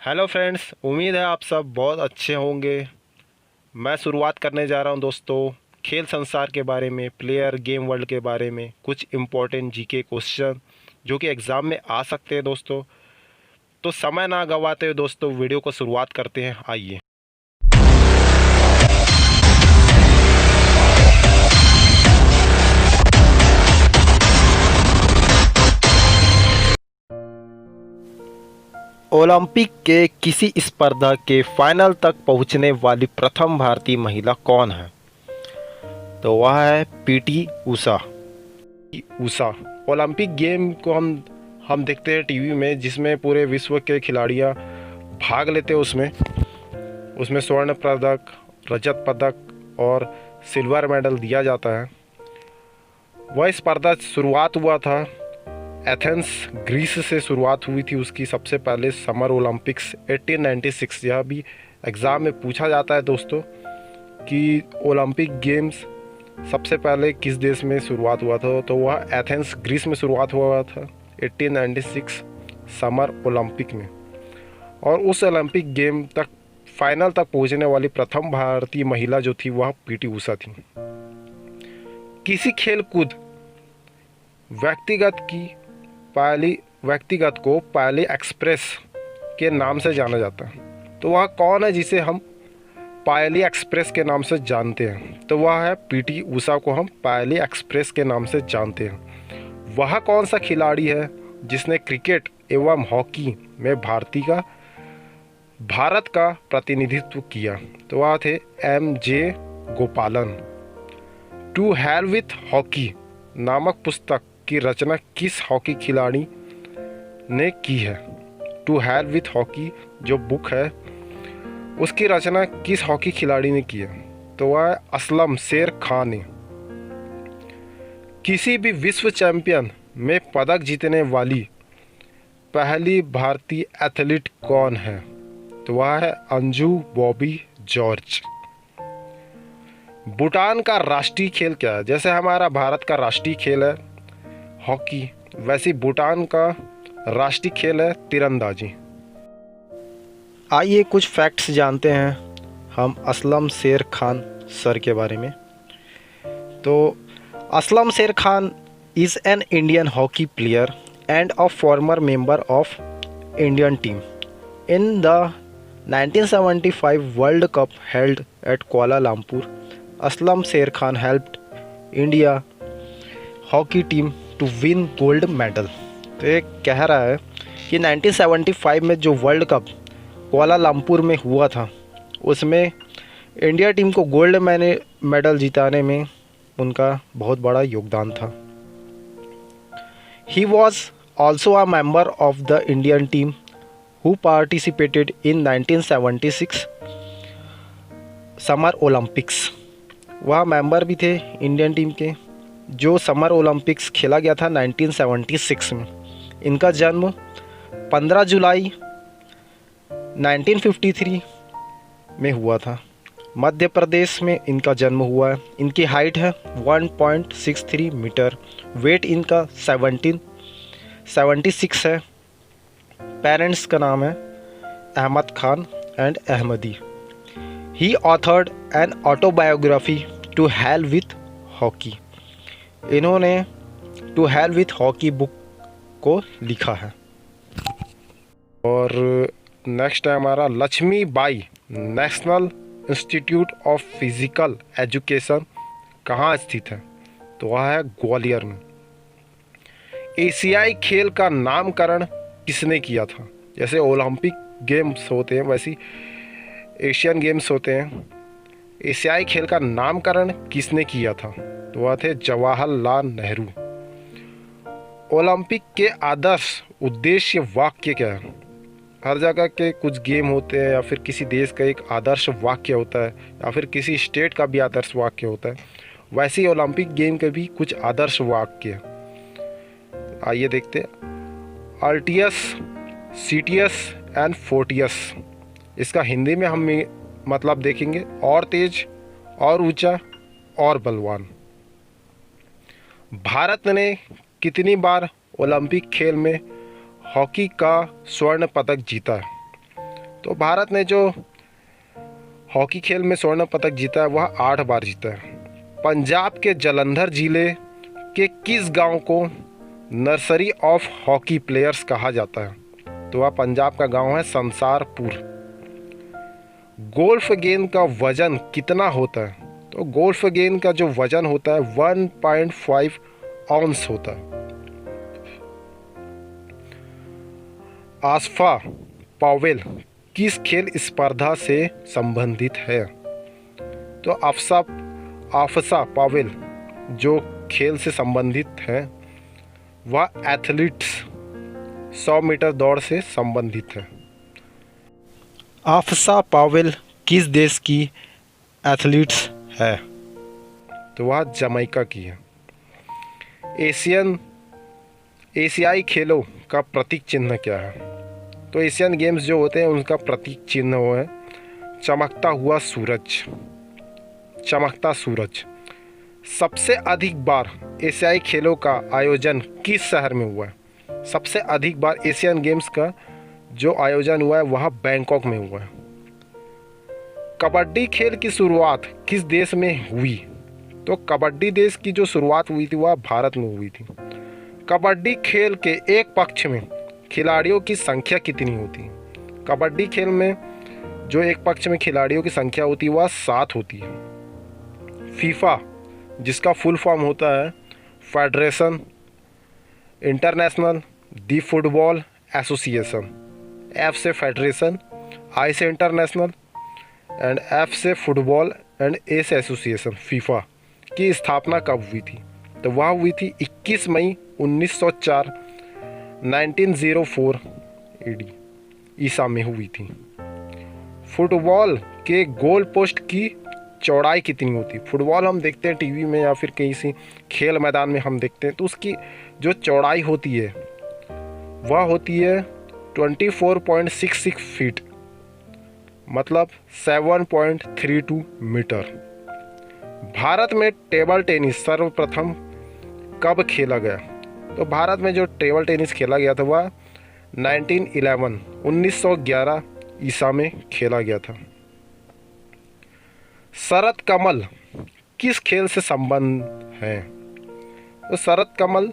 Hello friends, उम्मीद है आप सब बहुत अच्छे होंगे। मैं शुरुआत करने जा रहा हूं दोस्तों खेल संसार के बारे में, प्लेयर गेम वर्ल्ड के बारे में कुछ इम्पोर्टेंट जीके क्वेश्चन जो कि एग्ज़ाम में आ सकते हैं दोस्तों। तो समय ना गंवाते हुए दोस्तों वीडियो को शुरुआत करते हैं, आइए। ओलंपिक के किसी स्पर्धा के फाइनल तक पहुंचने वाली प्रथम भारतीय महिला कौन है? तो वह है PT Usha. Usha Olympic game को हम देखते हैं टीवी में, जिसमें पूरे विश्व के खिलाड़ियां भाग लेते हैं। उसमें स्वर्ण पदक, रजत पदक और सिल्वर मेडल दिया जाता है। वह स्पर्धा शुरुआत हुआ था एथेंस ग्रीस से शुरुआत हुई थी उसकी सबसे पहले समर ओलंपिक्स 1896। यह भी एग्ज़ाम में पूछा जाता है दोस्तों कि ओलंपिक गेम्स सबसे पहले किस देश में शुरुआत हुआ था, तो वह एथेंस ग्रीस में शुरुआत हुआ था 1896 समर ओलंपिक में। और उस ओलंपिक गेम तक फाइनल तक पहुंचने वाली प्रथम भारतीय महिला जो थी वह पीटी उषा थी। किसी खेल कूद व्यक्तिगत को पायली एक्सप्रेस के नाम से जाना जाता है। तो वह कौन है जिसे हम पायली एक्सप्रेस के नाम से जानते हैं? तो वह है पीटी उषा को हम पायली एक्सप्रेस के नाम से जानते हैं। वह कौन सा खिलाड़ी है जिसने क्रिकेट एवं हॉकी में भारत का प्रतिनिधित्व किया? तो वह थे MJ गोपालन। टू हेल विथ हॉकी नामक पुस्तक की रचना किस हॉकी खिलाड़ी ने की है? टू हेल विथ हॉकी जो बुक है उसकी रचना किस हॉकी खिलाड़ी ने की है? तो वह असलम शेर खान ने। किसी भी विश्व चैंपियन में पदक जीतने वाली पहली भारतीय एथलीट कौन है? तो वह है अंजू बॉबी जॉर्ज। भूटान का राष्ट्रीय खेल क्या है? जैसे हमारा भारत का राष्ट्रीय खेल है हॉकी, वैसे भूटान का राष्ट्रीय खेल है तीरंदाजी। आइए कुछ फैक्ट्स जानते हैं हम असलम शेर खान सर के बारे में। तो Aslam Sher Khan is an Indian hockey player and a former member of Indian team in the 1975 world cup held at Kuala Lumpur. Aslam Sher Khan helped India hockey team to win gold medal. तो ये कह रहा है कि 1975 में जो वर्ल्ड कप कुआलालंपुर में हुआ था उसमें इंडिया टीम को गोल्ड मेडल जिताने में उनका बहुत बड़ा योगदान था। He was also a member of the Indian team who participated in 1976 summer Olympics. वह मेंबर भी थे इंडियन टीम के जो समर ओलंपिक्स खेला गया था 1976 में। इनका जन्म 15 जुलाई 1953 में हुआ था। मध्य प्रदेश में इनका जन्म हुआ है। इनकी हाइट है 1.63 मीटर। वेट इनका 76 है। पेरेंट्स का नाम है Ahmad Khan and Ahmadi. He authored an autobiography To Hell with Hockey. इन्होंने To Hell with Hockey book को लिखा है। और नेक्स्ट है हमारा Lakshmi Bai National Institute of Physical Education कहाँ स्थित है? तो वह है ग्वालियर में। एशियाई खेल का नामकरण किसने किया था? जैसे ओलंपिक गेम्स होते हैं वैसे एशियन गेम्स होते हैं। एशियाई खेल का नामकरण किसने किया था? तो वह थे जवाहरलाल नेहरू। ओलंपिक के आदर्श उद्देश्य वाक्य क्या है? हर जगह के कुछ गेम होते हैं या फिर किसी देश का एक आदर्श वाक्य होता है या फिर किसी स्टेट का भी आदर्श वाक्य होता है। वैसे ही ओलंपिक गेम के भी कुछ आदर्श वाक्य। आइए देखते हैं। Altius, citius and fortius. इसका हिंदी में हम मतलब देखेंगे और तेज, और ऊंचा, और बलवान। भारत ने कितनी बार ओलंपिक खेल में हॉकी का स्वर्ण पदक जीता है? तो भारत ने जो हॉकी खेल में स्वर्ण पदक जीता है वह 8 बार जीता है। पंजाब के जालंधर जिले के किस गांव को नर्सरी ऑफ हॉकी प्लेयर्स कहा जाता है? तो वह पंजाब का गांव है संसारपुर। गोल्फ गेंद का वजन कितना होता है? तो गोल्फ गेंद का जो वजन होता है 1.5 आउंस होता है। आस्फा पावेल किस खेल स्पर्धा से संबंधित है? तो आफसा पावेल जो खेल से संबंधित है वह एथलीट्स 100 मीटर दौड़ से संबंधित है। आफसा पावेल किस देश की एथलीट्स है? तो वह जमैका की है। एशियाई खेलों का प्रतीक चिन्ह क्या है? तो एशियन गेम्स जो होते हैं उनका प्रतीक चिन्ह वो है चमकता हुआ सूरज। चमकता सूरज। सबसे अधिक बार एशियाई खेलों का आयोजन किस शहर में हुआ है? सबसे अधिक बार एशियन गेम्स का जो आयोजन हुआ है वह बैंकॉक में हुआ है। कबड्डी खेल की शुरुआत किस देश में हुई? तो कबड्डी देश की जो शुरुआत हुई थी वह भारत में हुई थी। कबड्डी खेल के एक पक्ष में खिलाड़ियों की संख्या कितनी होती है? कबड्डी खेल में जो एक पक्ष में खिलाड़ियों की संख्या होती है वह 7 होती है। फीफा जिसका फुल फॉर्म होता है फेडरेशन इंटरनेशनल दी फुटबॉल एसोसिएशन। एफ से फेडरेशन, आई से इंटरनेशनल एंड एफ से फुटबॉल एंड ए से एसोसिएशन। फीफा की स्थापना कब हुई थी? तो वह हुई थी 21 मई 1904 1904 AD ईसा में हुई थी। फुटबॉल के गोल पोस्ट की चौड़ाई कितनी होती है? फुटबॉल हम देखते हैं टीवी में या फिर कहीं से खेल मैदान में हम देखते हैं तो उसकी जो चौड़ाई होती है वह होती है 24.66 फीट, मतलब 7.32 मीटर। भारत में टेबल टेनिस सर्वप्रथम कब खेला गया? तो भारत में जो टेबल टेनिस खेला गया था वह 1911 ईसा में खेला गया था। शरद कमल किस खेल से संबंध है? तो शरद कमल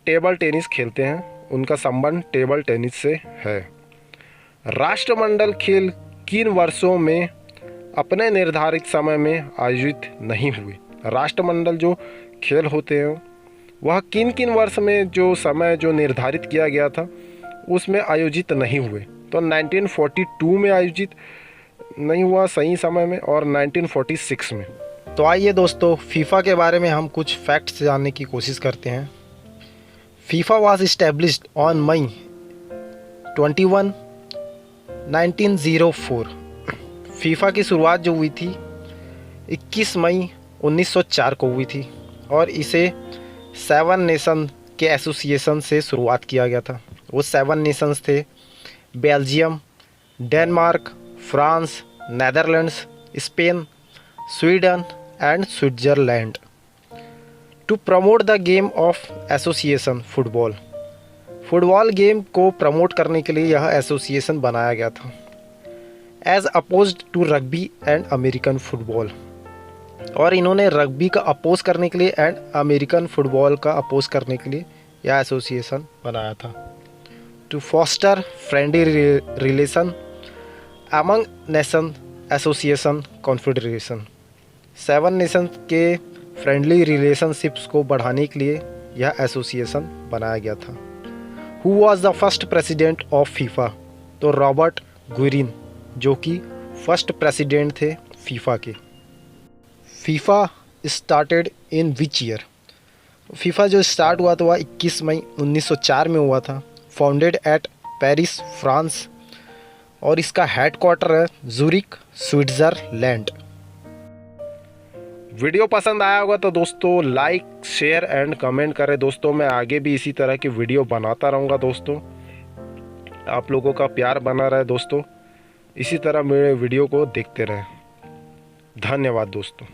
टेबल टेनिस खेलते हैं, उनका संबंध टेबल टेनिस से है। राष्ट्रमंडल खेल किन वर्षों में अपने निर्धारित समय में आयोजित नहीं हुए? राष्ट्रमंडल जो खेल होते हैं वह किन किन वर्ष में जो समय जो निर्धारित किया गया था उसमें आयोजित नहीं हुए? तो 1942 में आयोजित नहीं हुआ सही समय में और 1946 में। तो आइए दोस्तों फीफा के बारे में हम कुछ फैक्ट्स जानने की कोशिश करते हैं। FIFA was established on May 21, 1904। FIFA की शुरुआत जो हुई थी 21 मई 1904 को हुई थी और इसे 7 नेशन के एसोसिएशन से शुरुआत किया गया था। वो 7 नेशंस थे Belgium, Denmark, France, Netherlands, Spain, Sweden and Switzerland. To promote the game of association football game को प्रमोट करने के लिए यह एसोसिएशन बनाया गया था। As opposed to rugby and American football, और इन्होंने रग्बी का अपोज करने के लिए एंड अमेरिकन फुटबॉल का अपोज करने के लिए यह एसोसिएशन बनाया था। To foster friendly relation among nation association confederation. 7 nation के फ्रेंडली रिलेशनशिप्स को बढ़ाने के लिए यह एसोसिएशन बनाया गया था। Who was the first president of FIFA? तो रॉबर्ट गुरिन जो कि फर्स्ट प्रेसिडेंट थे फीफा के। FIFA started in which year? FIFA जो स्टार्ट हुआ था वह 21 मई 1904 में हुआ था। फाउंडेड एट पेरिस फ्रांस और इसका हेडक्वार्टर है जूरिक स्विट्जरलैंड। वीडियो पसंद आया होगा तो दोस्तों लाइक शेयर एंड कमेंट करें। दोस्तों मैं आगे भी इसी तरह की वीडियो बनाता रहूँगा। दोस्तों आप लोगों का प्यार बना रहे दोस्तों, इसी तरह मेरे वीडियो को देखते रहें। धन्यवाद दोस्तों।